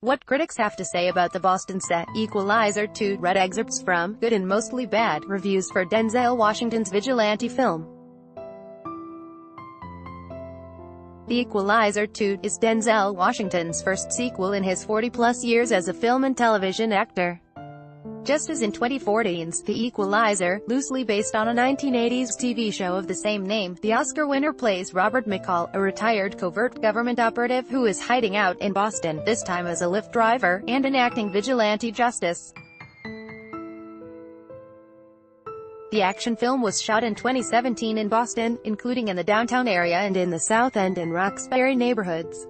What critics have to say about the Boston-set Equalizer 2. Read excerpts from Good and Mostly Bad reviews for Denzel Washington's vigilante film. The Equalizer 2 is Denzel Washington's first sequel in his 40-plus years as a film and television actor. Just as in 2014's The Equalizer, loosely based on a 1980s TV show of the same name, the Oscar winner plays Robert McCall, a retired covert government operative who is hiding out in Boston, this time as a Lyft driver, and enacting vigilante justice. The action film was shot in 2017 in Boston, including in the downtown area and in the South End and Roxbury neighborhoods.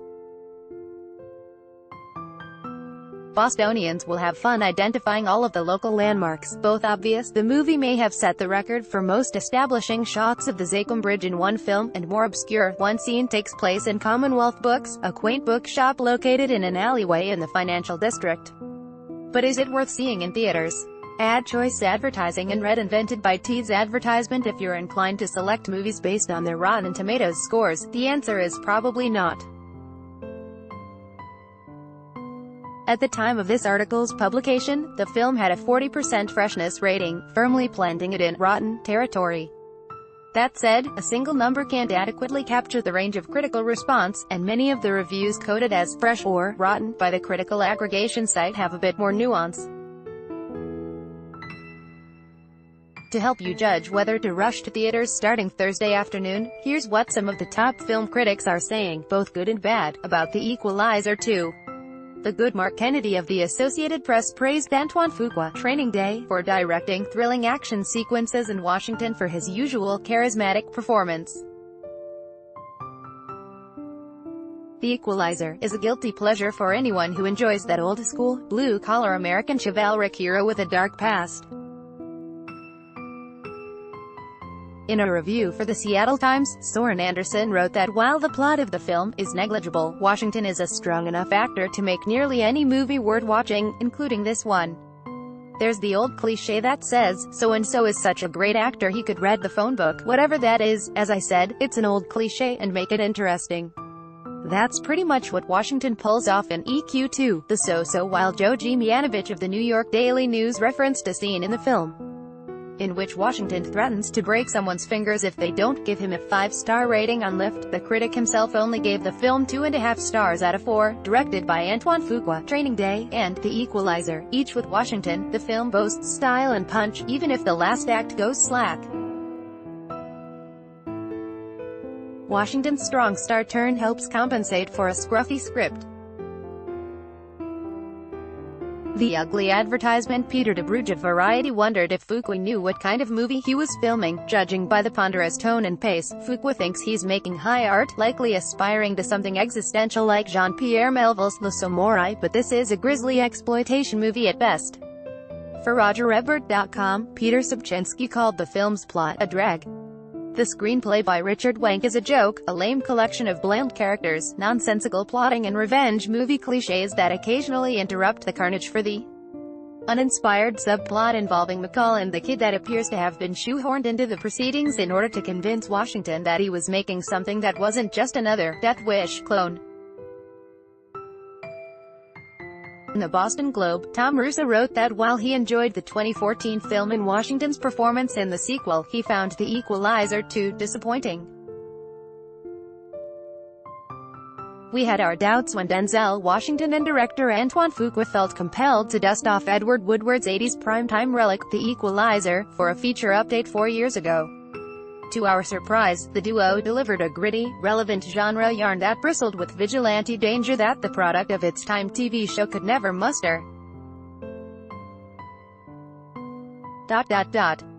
Bostonians will have fun identifying all of the local landmarks, both obvious. The movie may have set the record for most establishing shots of the Zachem Bridge in one film, and more obscure. One scene takes place in Commonwealth Books, a quaint bookshop located in an alleyway in the financial district. But is it worth seeing in theaters? Ad choice advertising and read invented by Teed's advertisement. If you're inclined to select movies based on their Rotten Tomatoes scores, the answer is probably not. At the time of this article's publication, the film had a 40% freshness rating, firmly planting it in rotten territory. That said, a single number can't adequately capture the range of critical response, and many of the reviews coded as fresh or rotten by the critical aggregation site have a bit more nuance. To help you judge whether to rush to theaters starting Thursday afternoon, here's what some of the top film critics are saying, both good and bad, about The Equalizer 2. The good Mark Kennedy of the Associated Press praised Antoine Fuqua, Training Day, for directing thrilling action sequences and Washington for his usual charismatic performance. The Equalizer is a guilty pleasure for anyone who enjoys that old-school, blue-collar American chivalric hero with a dark past. In a review for the Seattle Times, Soren Anderson wrote that while the plot of the film is negligible, Washington is a strong enough actor to make nearly any movie worth watching, including this one. There's the old cliché that says, so-and-so is such a great actor he could read the phone book. Whatever that is, as I said, it's an old cliché and make it interesting. That's pretty much what Washington pulls off in EQ2, the so-so, while Joe G. Mianovich of the New York Daily News referenced a scene in the film in which Washington threatens to break someone's fingers if they don't give him a 5-star rating on Lyft. The critic himself only gave the film 2.5 stars out of 4, directed by Antoine Fuqua, Training Day, and The Equalizer, each with Washington. The film boasts style and punch, even if the last act goes slack. Washington's strong star turn helps compensate for a scruffy script. The ugly advertisement. Peter DeBruge of Variety wondered if Fuqua knew what kind of movie he was filming. Judging by the ponderous tone and pace, Fuqua thinks he's making high art, likely aspiring to something existential like Jean-Pierre Melville's Le Samouraï, but this is a grisly exploitation movie at best. For RogerEbert.com, Peter Sobczynski called the film's plot a drag. The screenplay by Richard Wenk is a joke, a lame collection of bland characters, nonsensical plotting and revenge movie cliches that occasionally interrupt the carnage for the uninspired subplot involving McCall and the kid that appears to have been shoehorned into the proceedings in order to convince Washington that he was making something that wasn't just another Death Wish clone. In the Boston Globe, Tom Russo wrote that while he enjoyed the 2014 film and Washington's performance in the sequel, he found The Equalizer 2 disappointing. We had our doubts when Denzel Washington and director Antoine Fuqua felt compelled to dust off Edward Woodward's 80s primetime relic, The Equalizer, for a feature update 4 years ago. To our surprise, the duo delivered a gritty, relevant genre yarn that bristled with vigilante danger that the product of its time TV show could never muster.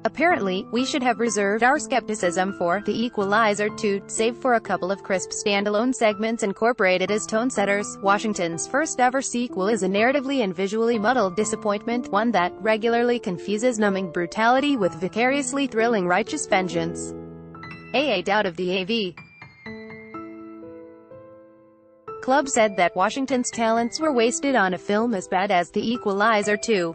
Apparently, we should have reserved our skepticism for The Equalizer 2, save for a couple of crisp standalone segments incorporated as tone setters. Washington's first-ever sequel is a narratively and visually muddled disappointment, one that regularly confuses numbing brutality with vicariously thrilling righteous vengeance. A doubt of the AV Club said that Washington's talents were wasted on a film as bad as The Equalizer 2.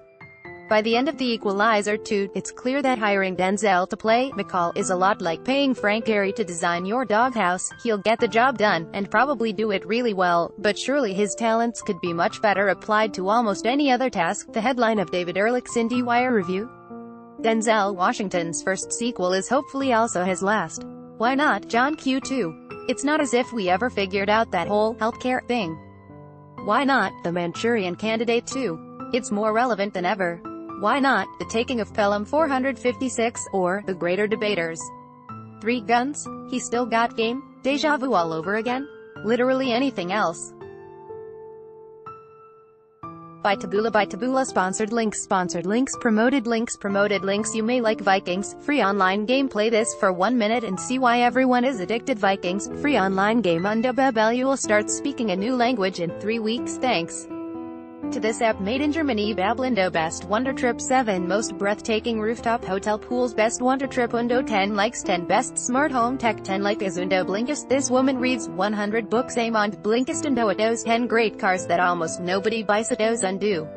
By the end of The Equalizer 2, it's clear that hiring Denzel to play McCall is a lot like paying Frank Gehry to design your doghouse. He'll get the job done, and probably do it really well, but surely his talents could be much better applied to almost any other task. The headline of David Ehrlich's IndieWire review. Denzel Washington's first sequel is hopefully also his last. Why not John Q. 2? It's not as if we ever figured out that whole healthcare thing. Why not The Manchurian Candidate 2? It's more relevant than ever. Why not The Taking of Pelham 456, or The Greater Debaters? 3 Guns? He Still Got Game? Deja vu all over again? Literally anything else. By Taboola. Sponsored links. Promoted links. You may like Vikings. Free online game. Play this for 1 minute and see why everyone is addicted. Vikings. Free online game. Undababel. You will start speaking a new language in 3 weeks. Thanks to this app made in Germany. Bablindo. Best Wonder Trip 7 Most breathtaking rooftop hotel pools. Best Wonder Trip Undo 10 likes 10 Best smart home tech 10 like Azundo. Blinkist. This woman reads 100 books. Amond Blinkist. Undo. It knows 10 great cars that almost nobody buys. It knows Undo.